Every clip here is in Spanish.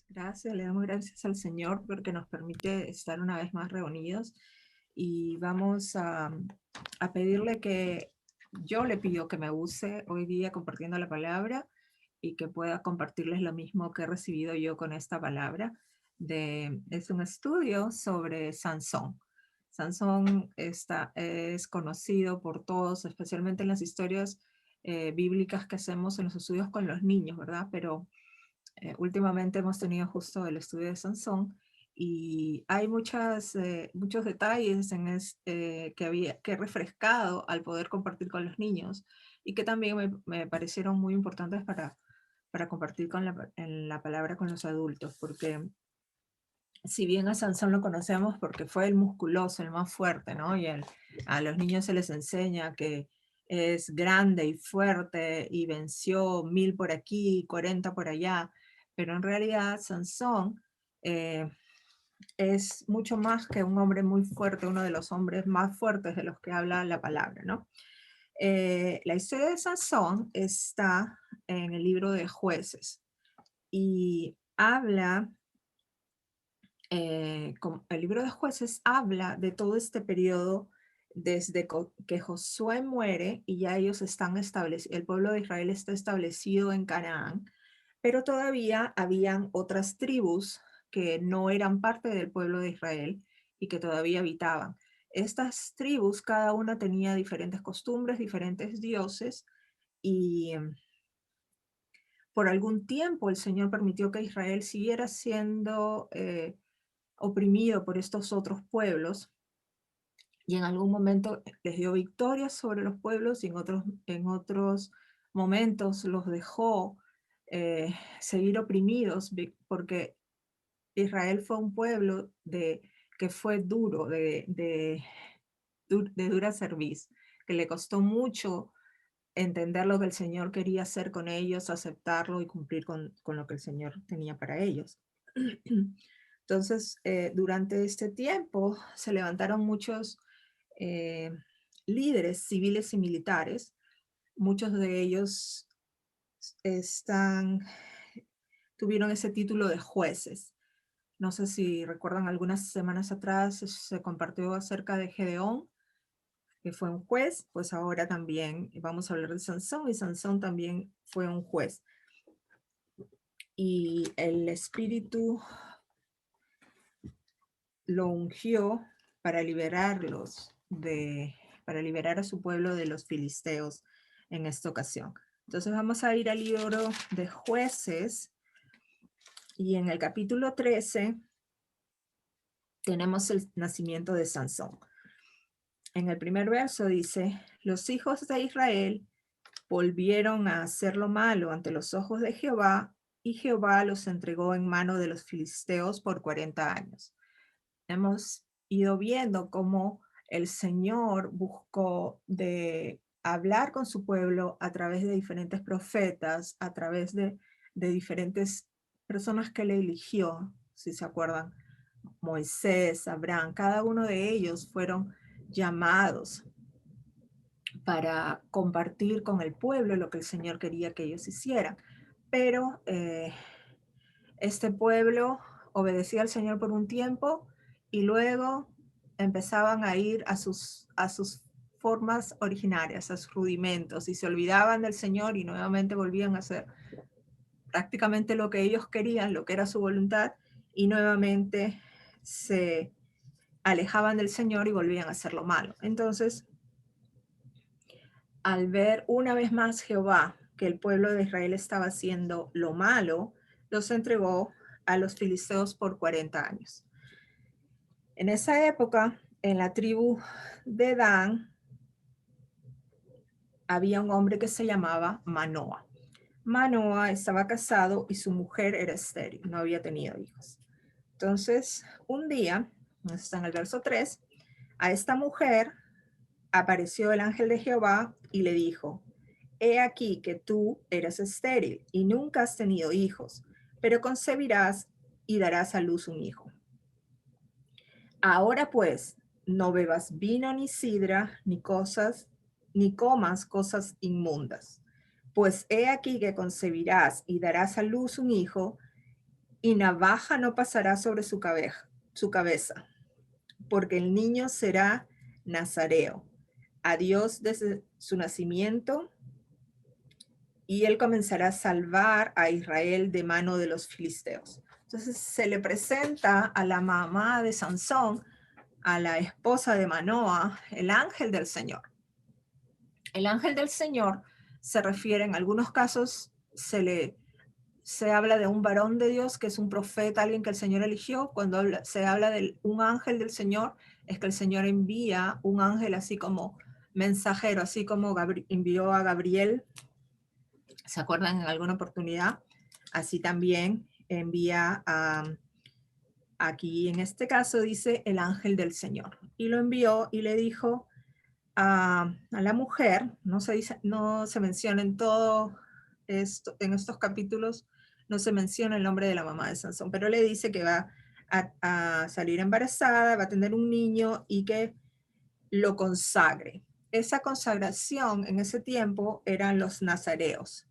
Gracias, le damos gracias al Señor porque nos permite estar una vez más reunidos y vamos a pedirle que yo le pido que me use hoy día compartiendo la palabra y que pueda compartirles lo mismo que he recibido yo con esta palabra. Es un estudio sobre Sansón. Sansón es conocido por todos, especialmente en las historias bíblicas que hacemos en los estudios con los niños, ¿verdad? Pero últimamente hemos tenido justo el estudio de Sansón y hay muchos detalles que he refrescado al poder compartir con los niños y que también me parecieron muy importantes para compartir en la palabra con los adultos, porque si bien a Sansón lo conocemos porque fue el musculoso, el más fuerte, ¿no? A los niños se les enseña que es grande y fuerte y venció 1000 por aquí, 40 por allá, pero en realidad Sansón eh, es mucho más que un hombre muy fuerte, uno de los hombres más fuertes de los que habla la palabra, ¿no? La historia de Sansón está en el libro de Jueces y el libro de Jueces habla de todo este periodo desde que Josué muere y ya ellos están establecidos, el pueblo de Israel está establecido en Canaán, pero todavía habían otras tribus que no eran parte del pueblo de Israel y que todavía habitaban. Estas tribus, cada una tenía diferentes costumbres, diferentes dioses y por algún tiempo el Señor permitió que Israel siguiera siendo oprimido por estos otros pueblos y en algún momento les dio victoria sobre los pueblos y en otros momentos los dejó seguir oprimidos porque Israel fue un pueblo que fue duro, de dura cerviz, que le costó mucho entender lo que el Señor quería hacer con ellos, aceptarlo y cumplir con lo que el Señor tenía para ellos. Entonces, durante este tiempo se levantaron muchos eh, líderes civiles y militares. Muchos de ellos tuvieron ese título de jueces. No sé si recuerdan, algunas semanas atrás se compartió acerca de Gedeón, que fue un juez, pues ahora también vamos a hablar de Sansón, y Sansón también fue un juez. Y el Espíritu lo ungió para para liberar a su pueblo de los filisteos en esta ocasión. Entonces vamos a ir al libro de Jueces y en el capítulo 13 tenemos el nacimiento de Sansón. En el primer verso dice: los hijos de Israel volvieron a hacer lo malo ante los ojos de Jehová, y Jehová los entregó en mano de los filisteos por 40 años. Hemos ido viendo cómo el Señor buscó de hablar con su pueblo a través de diferentes profetas, a través de diferentes personas que le eligió, si se acuerdan, Moisés, Abraham, cada uno de ellos fueron llamados para compartir con el pueblo lo que el Señor quería que ellos hicieran. Pero este pueblo obedecía al Señor por un tiempo y luego empezaban a ir a sus formas originarias, a sus rudimentos, y se olvidaban del Señor y nuevamente volvían a hacer prácticamente lo que ellos querían, lo que era su voluntad, y nuevamente se alejaban del Señor y volvían a hacer lo malo. Entonces, al ver una vez más Jehová que el pueblo de Israel estaba haciendo lo malo, los entregó a los filisteos por 40 años. En esa época, en la tribu de Dan, había un hombre que se llamaba Manoa. Manoa estaba casado y su mujer era estéril, no había tenido hijos. Entonces, un día, está en el verso 3, a esta mujer apareció el ángel de Jehová y le dijo: he aquí que tú eres estéril y nunca has tenido hijos, pero concebirás y darás a luz un hijo. Ahora pues, no bebas vino ni sidra, ni comas cosas inmundas, pues he aquí que concebirás y darás a luz un hijo, y navaja no pasará sobre su cabeza, porque el niño será nazareo, a Dios desde su nacimiento, y él comenzará a salvar a Israel de mano de los filisteos. Entonces se le presenta a la mamá de Sansón, a la esposa de Manoa, el ángel del Señor. El ángel del Señor se refiere, en algunos casos se habla de un varón de Dios que es un profeta, alguien que el Señor eligió. Cuando se habla de un ángel del Señor, es que el Señor envía un ángel así como mensajero, así como envió a Gabriel, ¿se acuerdan en alguna oportunidad? Así también envía aquí en este caso dice el ángel del Señor. Y lo envió y le dijo a la mujer, no se menciona en todo esto, en estos capítulos, no se menciona el nombre de la mamá de Sansón, pero le dice que va a salir embarazada, va a tener un niño y que lo consagre. Esa consagración en ese tiempo eran los nazareos.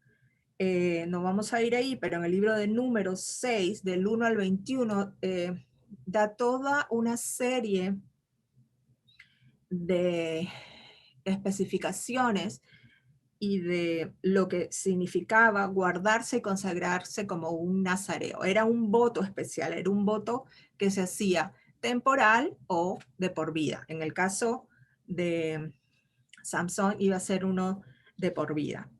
No vamos a ir ahí, pero en el libro de Números 6, del 1 al 21, da toda una serie de especificaciones y de lo que significaba guardarse y consagrarse como un nazareo. Era un voto especial, era un voto que se hacía temporal o de por vida. En el caso de Samson iba a ser uno de por vida.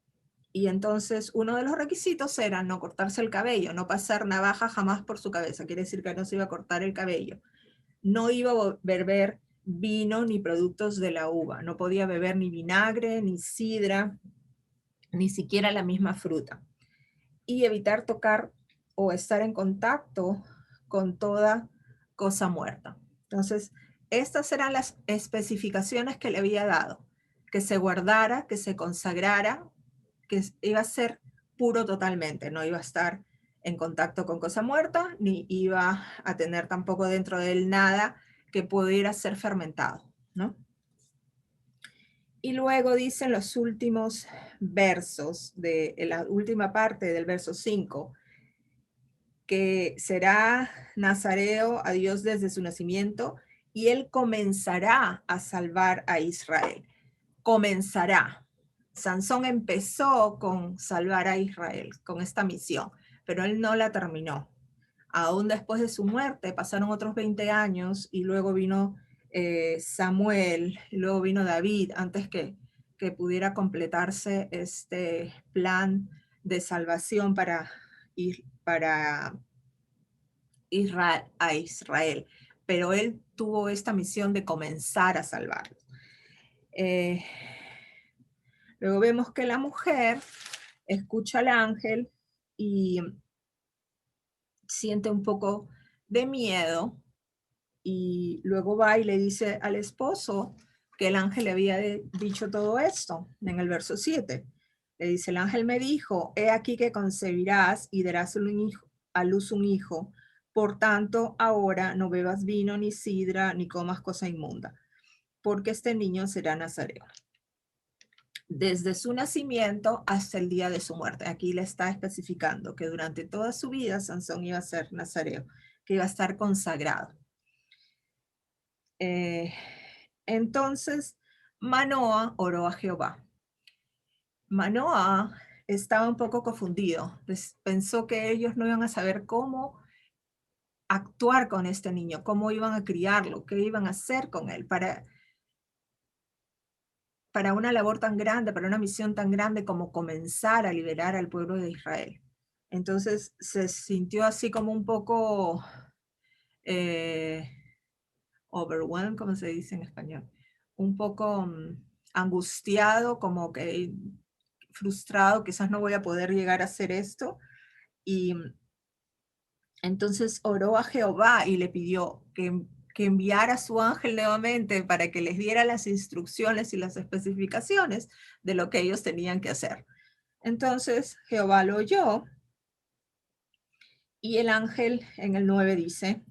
Y entonces uno de los requisitos era no cortarse el cabello, no pasar navaja jamás por su cabeza. Quiere decir que no se iba a cortar el cabello. No iba a beber vino ni productos de la uva. No podía beber ni vinagre, ni sidra, ni siquiera la misma fruta. Y evitar tocar o estar en contacto con toda cosa muerta. Entonces, estas eran las especificaciones que le había dado. Que se guardara, que se consagrara, que iba a ser puro totalmente, no iba a estar en contacto con cosa muerta, ni iba a tener tampoco dentro de él nada que pudiera ser fermentado, ¿no? Y luego dicen los últimos versos de la última parte del verso 5, que será nazareo a Dios desde su nacimiento y él comenzará a salvar a Israel. Comenzará. Sansón empezó con salvar a Israel, con esta misión, pero él no la terminó. Aún después de su muerte pasaron otros 20 años y luego vino Samuel, y luego vino David, antes que pudiera completarse este plan de salvación para Israel, a Israel. Pero él tuvo esta misión de comenzar a salvarlos. Luego vemos que la mujer escucha al ángel y siente un poco de miedo y luego va y le dice al esposo que el ángel le había dicho todo esto en el verso 7. Le dice, el ángel me dijo, he aquí que concebirás y darás a luz un hijo, por tanto ahora no bebas vino ni sidra ni comas cosa inmunda, porque este niño será nazareo desde su nacimiento hasta el día de su muerte. Aquí le está especificando que durante toda su vida Sansón iba a ser nazareo, que iba a estar consagrado. Entonces, Manoa oró a Jehová. Manoa estaba un poco confundido, pensó que ellos no iban a saber cómo actuar con este niño, cómo iban a criarlo, qué iban a hacer con él para una labor tan grande, para una misión tan grande como comenzar a liberar al pueblo de Israel. Entonces se sintió así como un poco overwhelmed, como se dice en español, un poco angustiado, como que frustrado, quizás no voy a poder llegar a hacer esto. Y entonces oró a Jehová y le pidió que enviara a su ángel nuevamente para que les diera las instrucciones y las especificaciones de lo que ellos tenían que hacer. Entonces Jehová lo oyó y el ángel en el 9 dice,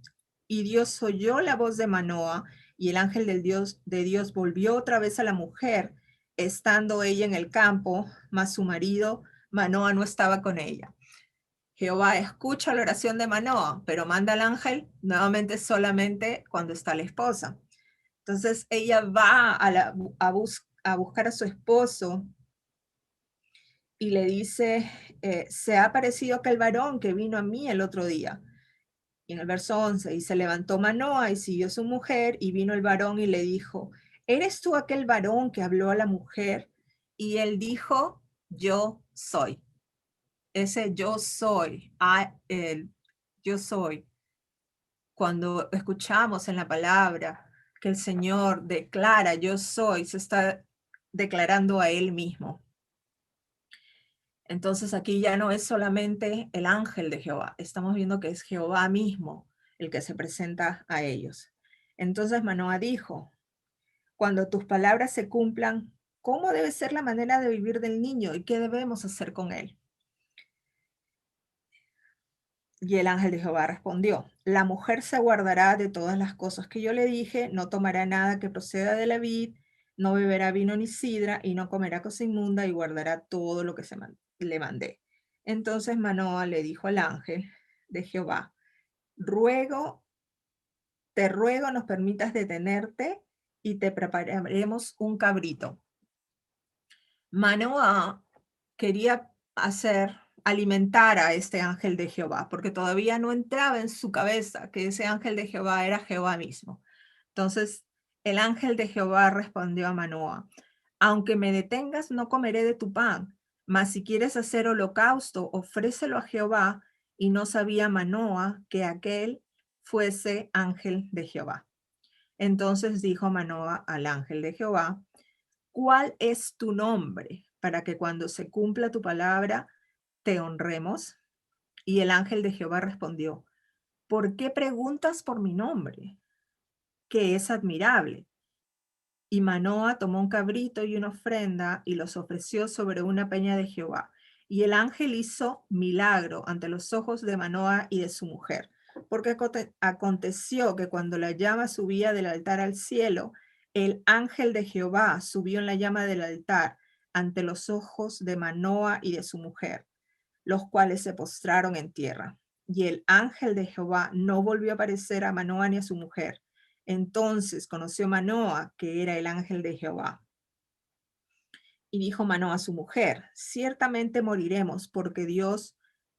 y Dios oyó la voz de Manoa y el ángel de Dios volvió otra vez a la mujer, estando ella en el campo, mas su marido Manoa no estaba con ella. Jehová escucha la oración de Manoa, pero manda al ángel nuevamente solamente cuando está la esposa. Entonces ella va a buscar a su esposo y le dice, se ha aparecido aquel varón que vino a mí el otro día. Y en el verso 11, y se levantó Manoa y siguió su mujer, y vino el varón y le dijo, ¿eres tú aquel varón que habló a la mujer? Y él dijo, yo soy. Ese yo soy, el yo soy. Cuando escuchamos en la palabra que el Señor declara yo soy, se está declarando a él mismo. Entonces aquí ya no es solamente el ángel de Jehová, estamos viendo que es Jehová mismo el que se presenta a ellos. Entonces Manoa dijo, cuando tus palabras se cumplan, ¿cómo debe ser la manera de vivir del niño y qué debemos hacer con él? Y el ángel de Jehová respondió, la mujer se guardará de todas las cosas que yo le dije, no tomará nada que proceda de la vid, no beberá vino ni sidra, y no comerá cosa inmunda, y guardará todo lo que le mandé. Entonces Manoa le dijo al ángel de Jehová, te ruego nos permitas detenerte y te prepararemos un cabrito. Manoa quería alimentar a este ángel de Jehová, porque todavía no entraba en su cabeza que ese ángel de Jehová era Jehová mismo. Entonces, el ángel de Jehová respondió a Manoa, aunque me detengas, no comeré de tu pan, mas si quieres hacer holocausto, ofrécelo a Jehová. Y no sabía Manoa que aquel fuese ángel de Jehová. Entonces dijo Manoa al ángel de Jehová, ¿cuál es tu nombre para que cuando se cumpla tu palabra te honremos? Y el ángel de Jehová respondió, ¿por qué preguntas por mi nombre? Que es admirable. Y Manoa tomó un cabrito y una ofrenda y los ofreció sobre una peña de Jehová. Y el ángel hizo milagro ante los ojos de Manoa y de su mujer, porque aconteció que cuando la llama subía del altar al cielo, el ángel de Jehová subió en la llama del altar ante los ojos de Manoa y de su mujer, los cuales se postraron en tierra. Y el ángel de Jehová no volvió a aparecer a Manoa ni a su mujer. Entonces conoció Manoa que era el ángel de Jehová. Y dijo Manoa a su mujer, ciertamente moriremos porque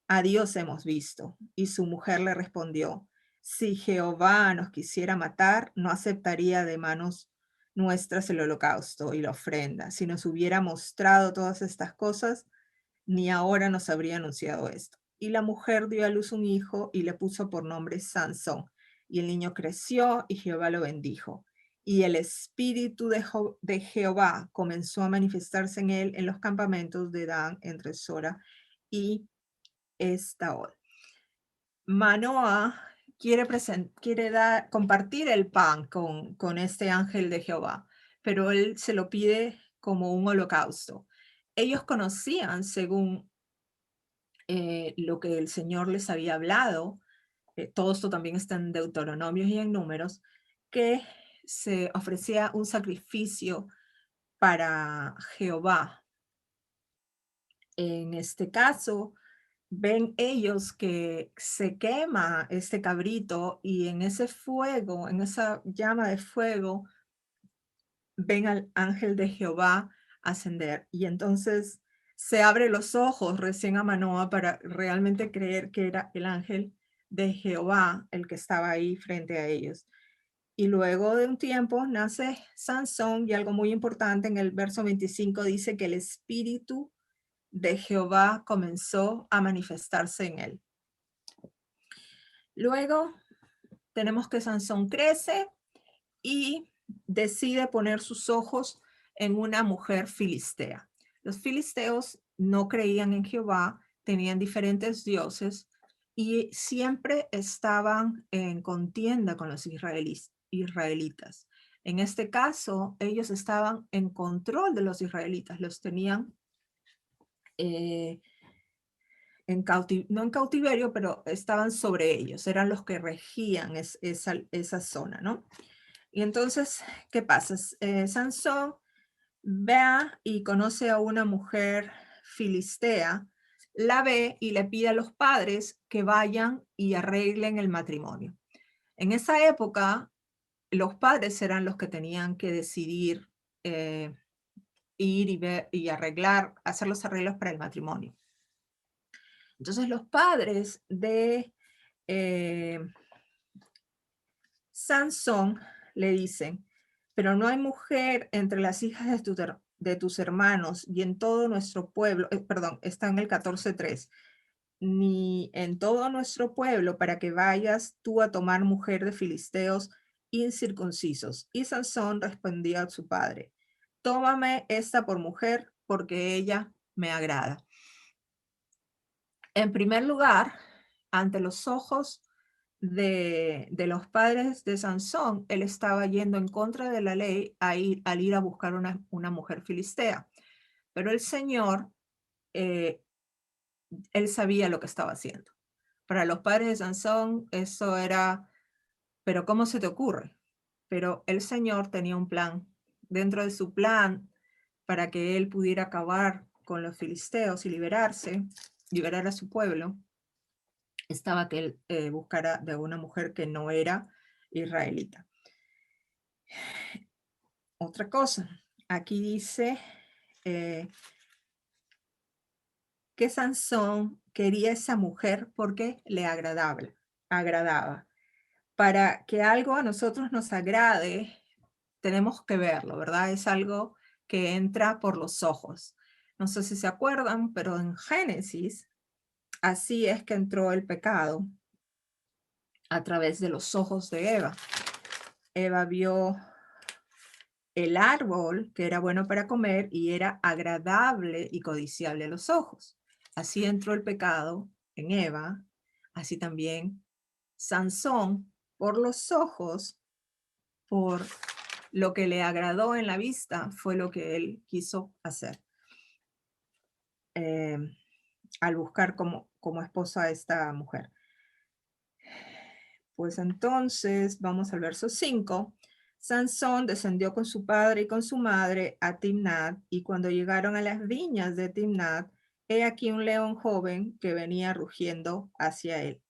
a Dios hemos visto. Y su mujer le respondió, si Jehová nos quisiera matar, no aceptaría de manos nuestras el holocausto y la ofrenda. Si nos hubiera mostrado todas estas cosas, ni ahora nos habría anunciado esto. Y la mujer dio a luz un hijo y le puso por nombre Sansón. Y el niño creció y Jehová lo bendijo. Y el espíritu de Jehová comenzó a manifestarse en él en los campamentos de Dan entre Sora y Estaol. Manoa quiere compartir el pan con este ángel de Jehová, pero él se lo pide como un holocausto. Ellos conocían, según lo que el Señor les había hablado, todo esto también está en Deuteronomios y en Números, que se ofrecía un sacrificio para Jehová. En este caso, ven ellos que se quema este cabrito y en ese fuego, en esa llama de fuego, ven al ángel de Jehová ascender. Y entonces se abre los ojos recién a Manoa para realmente creer que era el ángel de Jehová el que estaba ahí frente a ellos. Y luego de un tiempo nace Sansón y algo muy importante en el verso 25 dice que el espíritu de Jehová comenzó a manifestarse en él. Luego tenemos que Sansón crece y decide poner sus ojos en una mujer filistea. Los filisteos no creían en Jehová, tenían diferentes dioses y siempre estaban en contienda con los israelitas. En este caso, ellos estaban en control de los israelitas, los tenían no en cautiverio, pero estaban sobre ellos, eran los que regían esa zona, ¿no? Y entonces, ¿qué pasa? Sansón ve y conoce a una mujer filistea la ve y le pide a los padres que vayan y arreglen el matrimonio. En esa época, los padres eran los que tenían que decidir ir y ver y arreglar, hacer los arreglos para el matrimonio. Entonces los padres de eh, Sansón le dicen, pero no hay mujer entre las hijas de tus hermanos y en todo nuestro pueblo, perdón, está en el 14:3, ni en todo nuestro pueblo para que vayas tú a tomar mujer de filisteos incircuncisos. Y Sansón respondió a su padre, tómame esta por mujer porque ella me agrada. En primer lugar, ante los ojos de los padres de Sansón, él estaba yendo en contra de la ley al ir a buscar una mujer filistea. Pero el Señor, él sabía lo que estaba haciendo. Para los padres de Sansón, eso era, pero ¿cómo se te ocurre? Pero el Señor tenía un plan. Dentro de su plan, para que él pudiera acabar con los filisteos y liberar a su pueblo, estaba que él buscara de una mujer que no era israelita. Otra cosa, aquí dice que Sansón quería esa mujer porque le agradaba. Para que algo a nosotros nos agrade, tenemos que verlo, ¿verdad? Es algo que entra por los ojos. No sé si se acuerdan, pero en Génesis, así es que entró el pecado a través de los ojos de Eva. Eva vio el árbol que era bueno para comer y era agradable y codiciable a los ojos. Así entró el pecado en Eva, así también Sansón, por los ojos, por lo que le agradó en la vista, fue lo que él quiso hacer al buscar como esposa a esta mujer. Pues entonces, vamos al verso 5. Sansón descendió con su padre y con su madre a Timnat, y cuando llegaron a las viñas de Timnat, he aquí un león joven que venía rugiendo hacia él.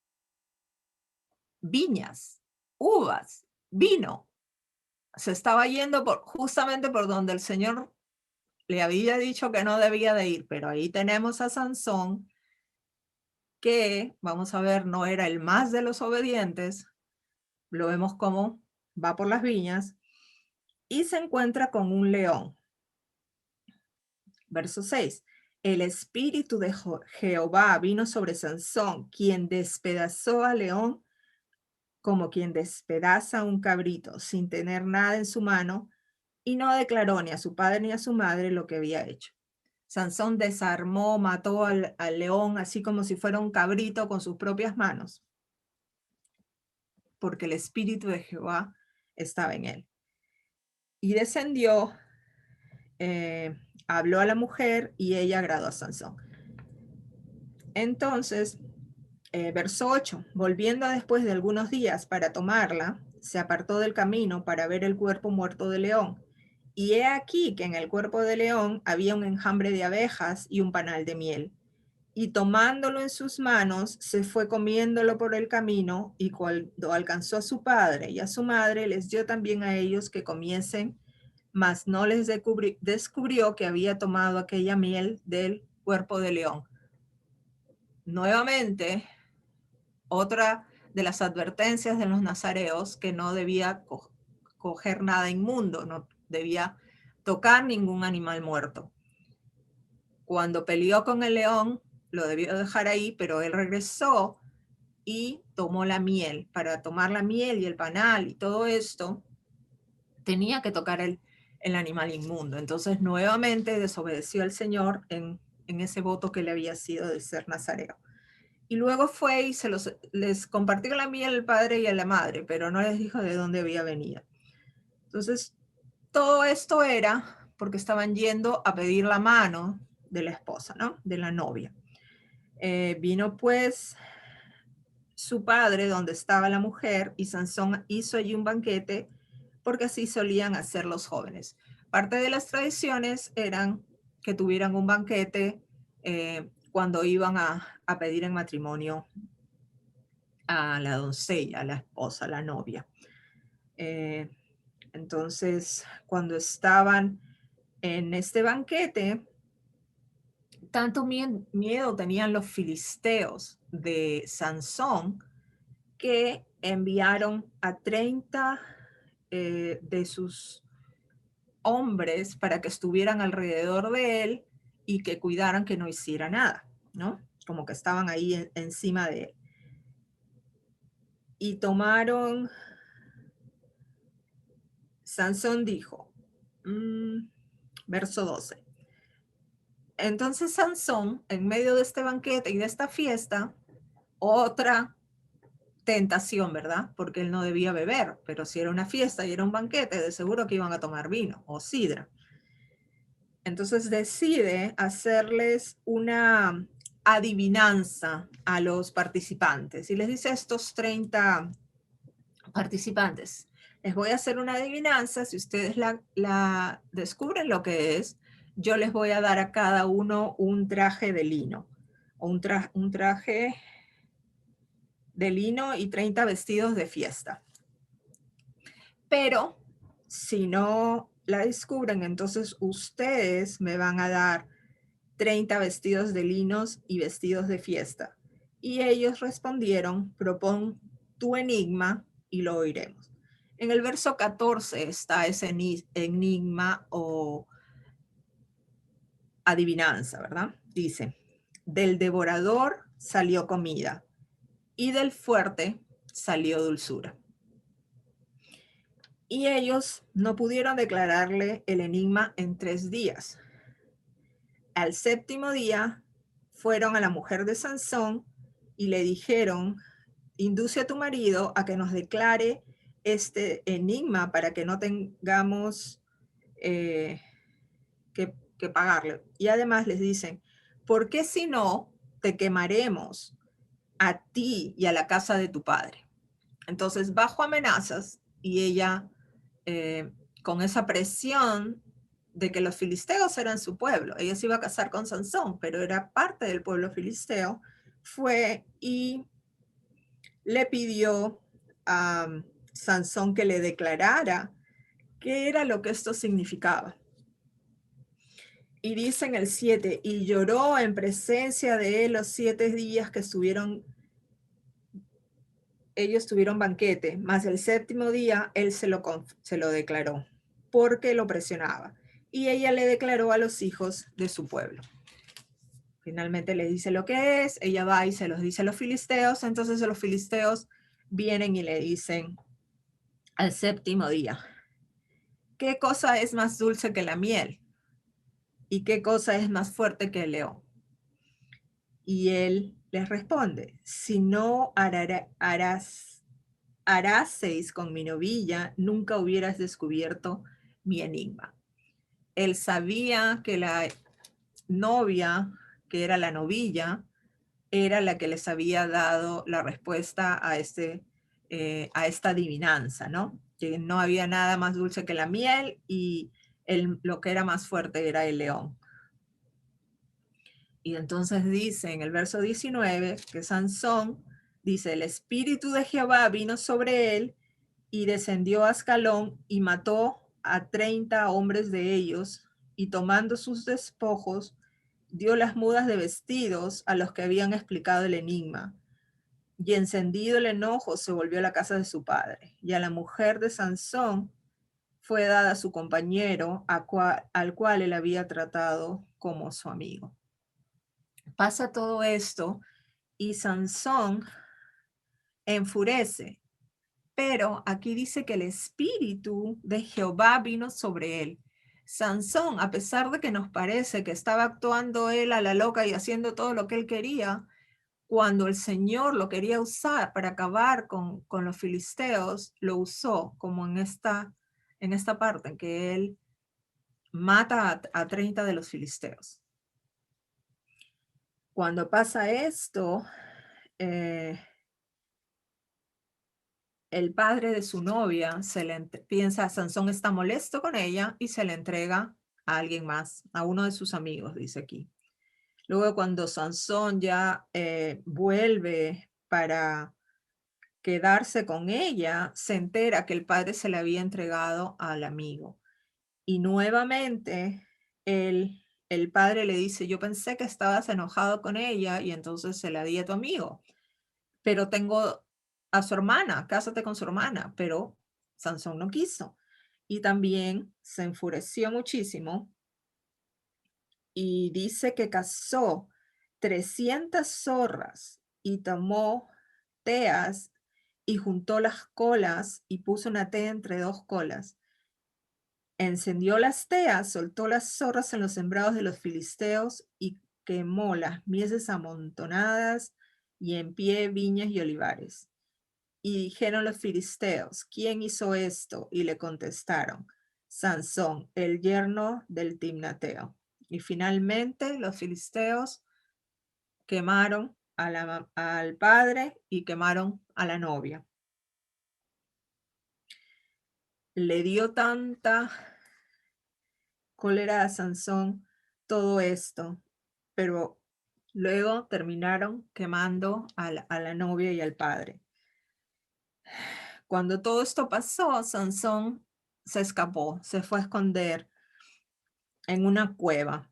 Viñas, uvas, vino. Se estaba yendo justamente por donde el Señor le había dicho que no debía de ir, pero ahí tenemos a Sansón, que, vamos a ver, no era el más de los obedientes. Lo vemos como va por las viñas y se encuentra con un león. Verso 6. El espíritu de Jehová vino sobre Sansón, quien despedazó al león como quien despedaza un cabrito, sin tener nada en su mano, y no declaró ni a su padre ni a su madre lo que había hecho. Sansón desarmó, mató al león así como si fuera un cabrito con sus propias manos, porque el espíritu de Jehová estaba en él. Y descendió, habló a la mujer y ella agradó a Sansón. Entonces, verso 8, volviendo después de algunos días para tomarla, se apartó del camino para ver el cuerpo muerto del león. Y he aquí que en el cuerpo del león había un enjambre de abejas y un panal de miel. Y tomándolo en sus manos, se fue comiéndolo por el camino, y cuando alcanzó a su padre y a su madre, les dio también a ellos que comiesen, mas no les descubrió que había tomado aquella miel del cuerpo de león. Nuevamente, otra de las advertencias de los nazareos, que no debía coger nada inmundo, no debía tocar ningún animal muerto. Cuando peleó con el león, lo debió dejar ahí, pero él regresó y tomó la miel. Para tomar la miel y el panal y todo esto, tenía que tocar el animal inmundo. Entonces, nuevamente desobedeció al Señor en ese voto que le había sido de ser nazareo. Y luego fue y les compartió la miel al padre y a la madre, pero no les dijo de dónde había venido. Entonces, todo esto era porque estaban yendo a pedir la mano de la esposa, ¿no? De la novia. Vino pues su padre donde estaba la mujer y Sansón hizo allí un banquete porque así solían hacer los jóvenes. Parte de las tradiciones eran que tuvieran un banquete cuando iban a pedir en matrimonio a la doncella, a la esposa, a la novia. Entonces, cuando estaban en este banquete, tanto miedo tenían los filisteos de Sansón que enviaron a 30 de sus hombres para que estuvieran alrededor de él y que cuidaran que no hiciera nada, ¿no? Como que estaban ahí encima de él. Y tomaron, Sansón dijo, verso 12. Entonces Sansón, en medio de este banquete y de esta fiesta, otra tentación, ¿verdad? Porque él no debía beber, pero si era una fiesta y era un banquete, de seguro que iban a tomar vino o sidra. Entonces decide hacerles una adivinanza a los participantes y les dice a estos 30 participantes, les voy a hacer una adivinanza, si ustedes la descubren lo que es, yo les voy a dar a cada uno un traje de lino, o un traje de lino y 30 vestidos de fiesta. Pero si no la descubren, entonces ustedes me van a dar 30 vestidos de linos y vestidos de fiesta. Y ellos respondieron, propón tu enigma y lo oiremos. En el verso 14 está ese enigma o adivinanza, ¿verdad? Dice, del devorador salió comida y del fuerte salió dulzura. Y ellos no pudieron declararle el enigma en 3 días. Al 7º día fueron a la mujer de Sansón y le dijeron, induce a tu marido a que nos declare este enigma para que no tengamos que pagarle. Y además les dicen, ¿por qué si no te quemaremos a ti y a la casa de tu padre? Entonces, bajo amenazas, y ella con esa presión de que los filisteos eran su pueblo, ella se iba a casar con Sansón, pero era parte del pueblo filisteo, fue y le pidió a Sansón que le declarara qué era lo que esto significaba. Y dice en el 7, y lloró en presencia de él los 7 días que ellos tuvieron banquete, mas el 7º día él se lo declaró, porque lo presionaba. Y ella le declaró a los hijos de su pueblo. Finalmente le dice lo que es, ella va y se los dice a los filisteos, entonces los filisteos vienen y le dicen al 7º día, ¿qué cosa es más dulce que la miel? ¿Y qué cosa es más fuerte que el león? Y él les responde, si no haraseis con mi novilla, nunca hubieras descubierto mi enigma. Él sabía que la novia, que era la novilla, era la que les había dado la respuesta a esta adivinanza, ¿no? Que no había nada más dulce que la miel y lo que era más fuerte era el león. Y entonces dice en el verso 19 que Sansón dice, el espíritu de Jehová vino sobre él y descendió a Ascalón y mató a 30 hombres de ellos y tomando sus despojos dio las mudas de vestidos a los que habían explicado el enigma. Y encendido el enojo se volvió a la casa de su padre. Y a la mujer de Sansón fue dada a su compañero, al cual él había tratado como su amigo. Pasa todo esto y Sansón enfurece, pero aquí dice que el espíritu de Jehová vino sobre él. Sansón, a pesar de que nos parece que estaba actuando él a la loca y haciendo todo lo que él quería, cuando el Señor lo quería usar para acabar con los filisteos, lo usó como en esta parte en que él mata a 30 de los filisteos. Cuando pasa esto, el padre de su novia piensa, Sansón está molesto con ella y se le entrega a alguien más, a uno de sus amigos, dice aquí. Luego cuando Sansón ya vuelve para quedarse con ella, se entera que el padre se la había entregado al amigo. Y nuevamente el padre le dice, yo pensé que estabas enojado con ella y entonces se la di a tu amigo, pero tengo a su hermana, cásate con su hermana, pero Sansón no quiso. Y también se enfureció muchísimo y dice que cazó 300 zorras y tomó teas y juntó las colas y puso una tea entre dos colas. Encendió las teas, soltó las zorras en los sembrados de los filisteos y quemó las mieses amontonadas y en pie viñas y olivares. Y dijeron los filisteos, ¿quién hizo esto? Y le contestaron, Sansón, el yerno del Timnateo. Y finalmente los filisteos quemaron al padre y quemaron a la novia. Le dio tanta cólera a Sansón todo esto, pero luego terminaron quemando a la novia y al padre. Cuando todo esto pasó, Sansón se escapó, se fue a esconder en una cueva,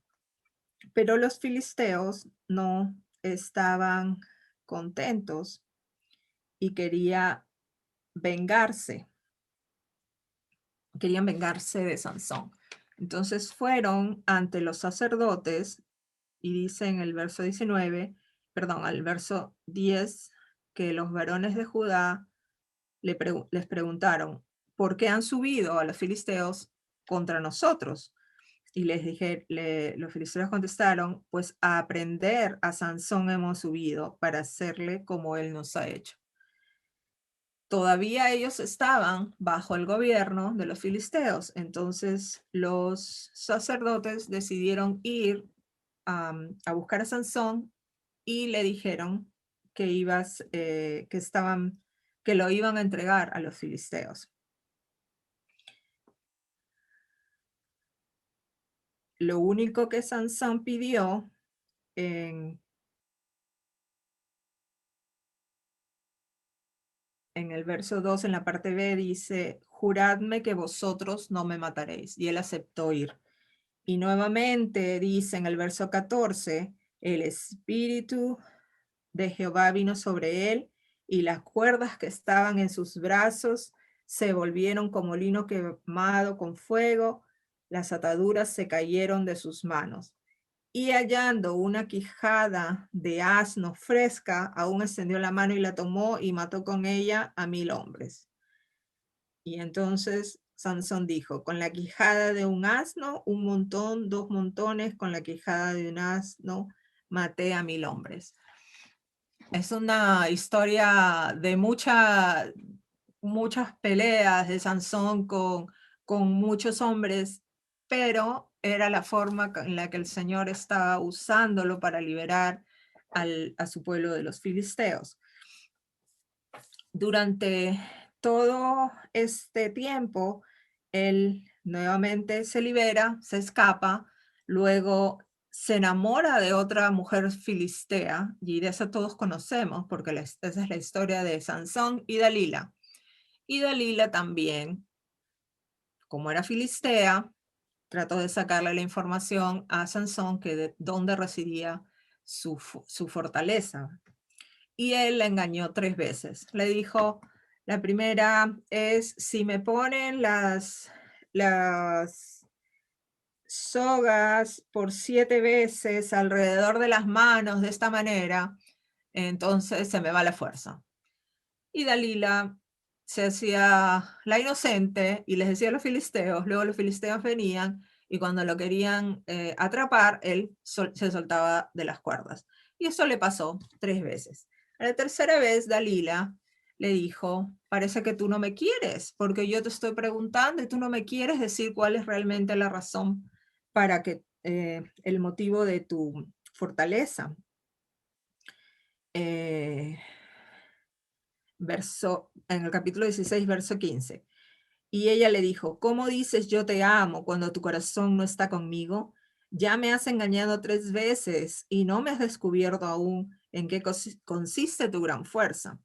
pero los filisteos no estaban contentos y querían vengarse de Sansón. Entonces fueron ante los sacerdotes y dice en el verso 19, perdón, al verso 10, que los varones de Judá les preguntaron, ¿por qué han subido a los filisteos contra nosotros? Y les dije, los filisteos contestaron, pues a aprender a Sansón hemos subido para hacerle como él nos ha hecho. Todavía ellos estaban bajo el gobierno de los filisteos, entonces los sacerdotes decidieron ir a buscar a Sansón y le dijeron que lo iban a entregar a los filisteos. Lo único que Sansón pidió en el verso 2, en la parte B, dice, juradme que vosotros no me mataréis. Y él aceptó ir. Y nuevamente dice en el verso 14, el espíritu de Jehová vino sobre él y las cuerdas que estaban en sus brazos se volvieron como lino quemado con fuego, las ataduras se cayeron de sus manos. Y hallando una quijada de asno fresca, aún extendió la mano y la tomó y mató con ella a 1000 hombres. Y entonces Sansón dijo, con la quijada de un asno, un montón, 2 montones, con la quijada de un asno, maté a 1000 hombres. Es una historia de muchas peleas de Sansón con muchos hombres, pero era la forma en la que el Señor estaba usándolo para liberar a su pueblo de los filisteos. Durante todo este tiempo, él nuevamente se libera, se escapa, luego se enamora de otra mujer filistea, y de eso todos conocemos, porque esa es la historia de Sansón y Dalila. Y Dalila también, como era filistea, trató de sacarle la información a Sansón que de dónde residía su fortaleza. Y él la engañó 3 veces. Le dijo, la primera es, si me ponen las sogas por 7 veces alrededor de las manos de esta manera, entonces se me va la fuerza. Y Dalila se hacía la inocente y les decía a los filisteos, luego los filisteos venían y cuando lo querían atrapar, él se soltaba de las cuerdas. Y eso le pasó 3 veces. A la tercera vez, Dalila le dijo, parece que tú no me quieres, porque yo te estoy preguntando y tú no me quieres decir cuál es realmente la razón para que el motivo de tu fortaleza. En el capítulo 16, verso 15. Y ella le dijo, ¿cómo dices yo te amo cuando tu corazón no está conmigo? Ya me has engañado 3 veces y no me has descubierto aún en qué consiste tu gran fuerza.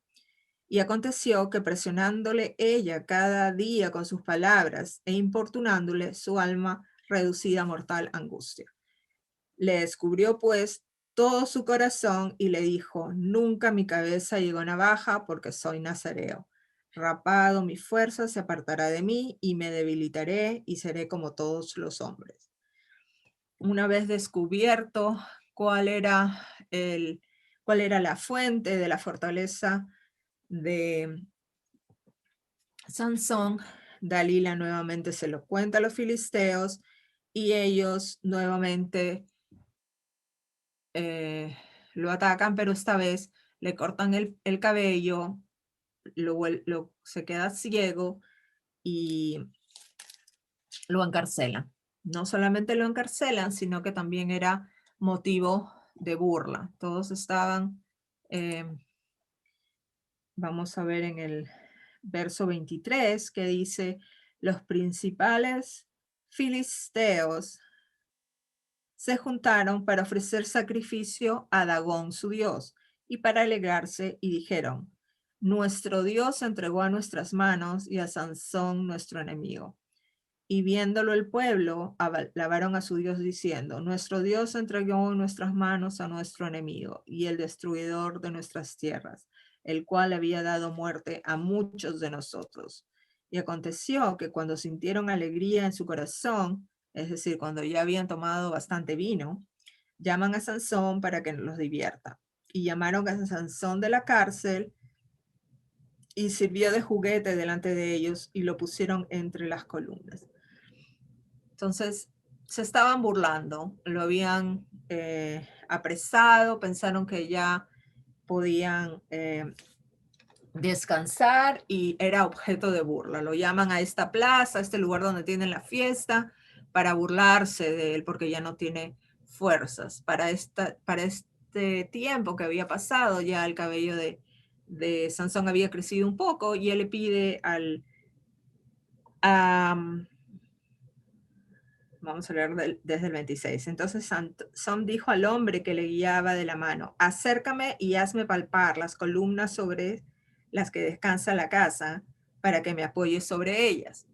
Y aconteció que presionándole ella cada día con sus palabras e importunándole, su alma reducida a mortal angustia. Le descubrió pues todo su corazón y le dijo, nunca mi cabeza llegó a navaja porque soy nazareo. Rapado mi fuerza se apartará de mí y me debilitaré y seré como todos los hombres. Una vez descubierto cuál era cuál era la fuente de la fortaleza de Sansón, Dalila nuevamente se lo cuenta a los filisteos y ellos nuevamente lo atacan, pero esta vez le cortan el cabello, se queda ciego y lo encarcelan. No solamente lo encarcelan, sino que también era motivo de burla. Todos estaban, eh, vamos a ver en el verso 23, que dice, los principales filisteos se juntaron para ofrecer sacrificio a Dagón su dios y para alegrarse y dijeron, nuestro Dios entregó a nuestras manos y a Sansón nuestro enemigo. Y viéndolo el pueblo, alabaron a su Dios diciendo, nuestro Dios entregó en nuestras manos a nuestro enemigo y el destruidor de nuestras tierras, el cual había dado muerte a muchos de nosotros. Y aconteció que cuando sintieron alegría en su corazón, es decir, cuando ya habían tomado bastante vino, llaman a Sansón para que los divierta. Y llamaron a Sansón de la cárcel y sirvió de juguete delante de ellos y lo pusieron entre las columnas. Entonces, se estaban burlando, lo habían apresado, pensaron que ya podían descansar y era objeto de burla. Lo llaman a esta plaza, a este lugar donde tienen la fiesta, para burlarse de él porque ya no tiene fuerzas. Para este tiempo que había pasado, ya el cabello de Sansón había crecido un poco y él le pide vamos a leer desde el 26. Entonces Sansón dijo al hombre que le guiaba de la mano, acércame y hazme palpar las columnas sobre las que descansa la casa, para que me apoye sobre ellas.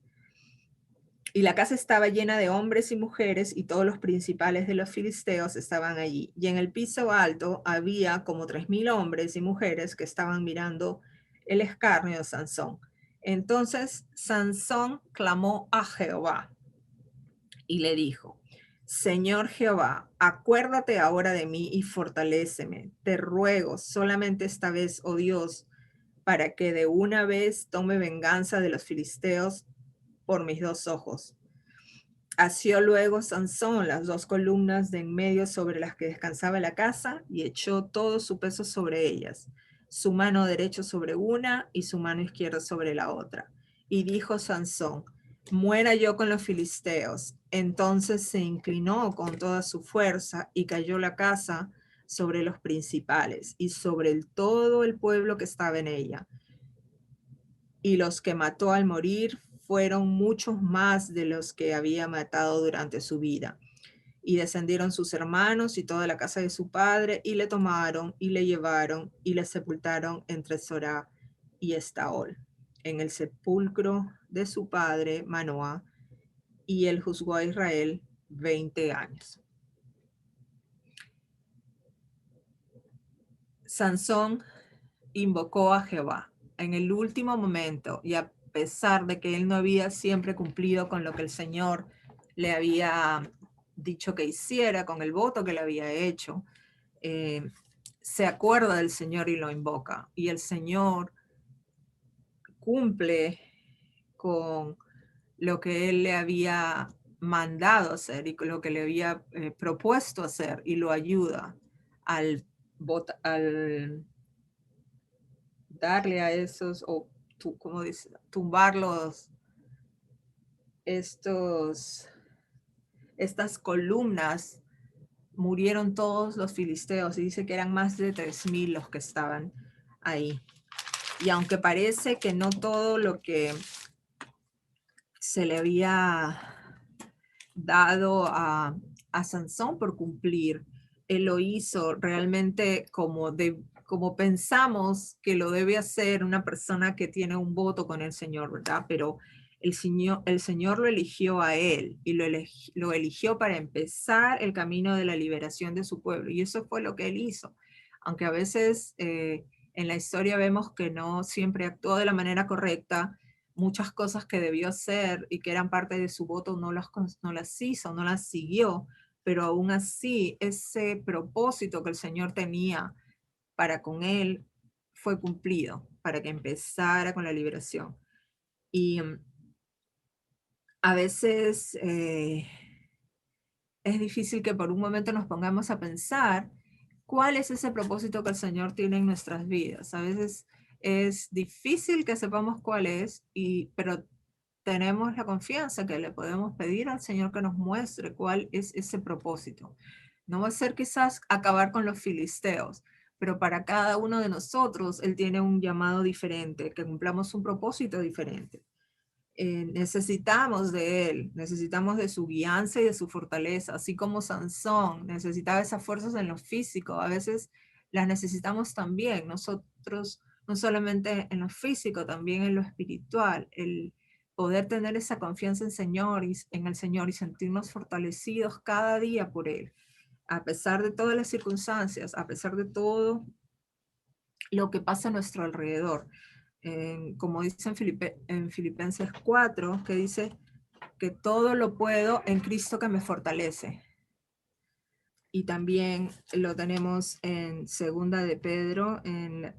Y la casa estaba llena de hombres y mujeres, y todos los principales de los filisteos estaban allí. Y en el piso alto había como 3,000 hombres y mujeres que estaban mirando el escarnio de Sansón. Entonces Sansón clamó a Jehová y le dijo, Señor Jehová, acuérdate ahora de mí y fortaléceme. Te ruego solamente esta vez, oh Dios, para que de una vez tome venganza de los filisteos por mis 2 ojos. Asió luego Sansón las 2 columnas de en medio sobre las que descansaba la casa y echó todo su peso sobre ellas, su mano derecha sobre una y su mano izquierda sobre la otra. Y dijo Sansón, muera yo con los filisteos. Entonces se inclinó con toda su fuerza y cayó la casa sobre los principales y sobre todo el pueblo que estaba en ella. Y los que mató al morir fueron muchos más de los que había matado durante su vida. Y descendieron sus hermanos y toda la casa de su padre, y le tomaron y le llevaron y le sepultaron entre Sorá y Estaol, en el sepulcro de su padre Manoah, y él juzgó a Israel 20 años. Sansón invocó a Jehová en el último momento, y a pesar de que él no había siempre cumplido con lo que el Señor le había dicho que hiciera, con el voto que le había hecho, se acuerda del Señor y lo invoca. Y el Señor cumple con lo que él le había mandado hacer y con lo que le había propuesto hacer, y lo ayuda al darle a esos, o ¿cómo dice? Tumbarlos, estas columnas. Murieron todos los filisteos y dice que eran más de 3,000 los que estaban ahí. Y aunque parece que no todo lo que se le había dado a a Sansón por cumplir. Él lo hizo realmente como pensamos que lo debe hacer una persona que tiene un voto con el Señor, ¿verdad? Pero el Señor lo eligió a él y lo eligió para empezar el camino de la liberación de su pueblo. Y eso fue lo que él hizo. Aunque a veces en la historia vemos que no siempre actuó de la manera correcta, muchas cosas que debió hacer y que eran parte de su voto no las hizo, no las siguió, pero aún así ese propósito que el Señor tenía para con él fue cumplido, para que empezara con la liberación. Y a veces es difícil que por un momento nos pongamos a pensar cuál es ese propósito que el Señor tiene en nuestras vidas. A veces es difícil que sepamos cuál es, pero tenemos la confianza que le podemos pedir al Señor que nos muestre cuál es ese propósito. No va a ser quizás acabar con los filisteos, pero para cada uno de nosotros Él tiene un llamado diferente, que cumplamos un propósito diferente. Necesitamos de Él, necesitamos de su guianza y de su fortaleza, así como Sansón necesitaba esas fuerzas en lo físico, a veces las necesitamos también nosotros, no solamente en lo físico, también en lo espiritual, el poder tener esa confianza en el Señor y sentirnos fortalecidos cada día por Él, a pesar de todas las circunstancias, a pesar de todo lo que pasa a nuestro alrededor. Como dice en Filipenses 4, que dice que todo lo puedo en Cristo que me fortalece. Y también lo tenemos en Segunda de Pedro, en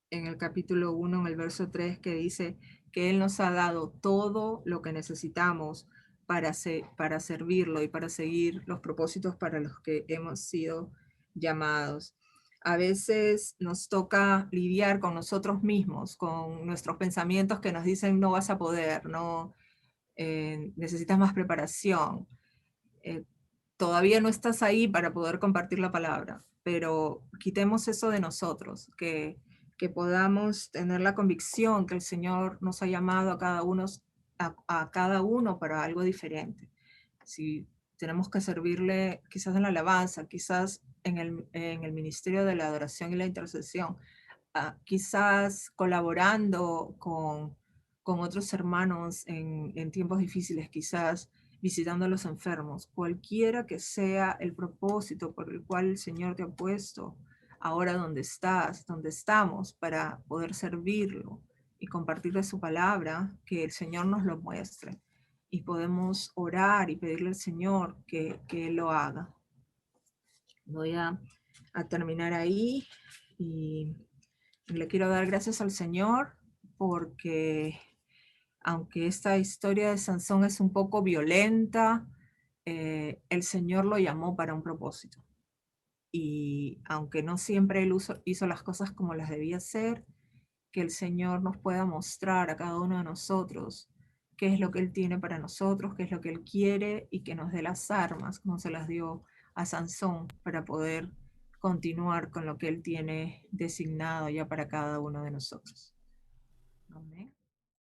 el capítulo 1, en el verso 3, que dice que Él nos ha dado todo lo que necesitamos para servirlo y para seguir los propósitos para los que hemos sido llamados. A veces nos toca lidiar con nosotros mismos, con nuestros pensamientos que nos dicen no vas a poder, no necesitas más preparación. Eh, Todavía no estás ahí para poder compartir la palabra, pero quitemos eso de nosotros, que podamos tener la convicción que el Señor nos ha llamado a cada uno para algo diferente. Si tenemos que servirle quizás en la alabanza, quizás en el ministerio de la adoración y la intercesión, quizás colaborando con otros hermanos en tiempos difíciles, quizás visitando a los enfermos, cualquiera que sea el propósito por el cual el Señor te ha puesto ahora donde estás, donde estamos, para poder servirlo y compartirle su palabra, que el Señor nos lo muestre. Y podemos orar y pedirle al Señor que Él lo haga. Voy a terminar ahí y le quiero dar gracias al Señor porque aunque esta historia de Sansón es un poco violenta, el Señor lo llamó para un propósito. Y aunque no siempre él hizo las cosas como las debía hacer, que el Señor nos pueda mostrar a cada uno de nosotros qué es lo que Él tiene para nosotros, qué es lo que Él quiere y que nos dé las armas, como se las dio a Sansón, para poder continuar con lo que Él tiene designado ya para cada uno de nosotros. Amén.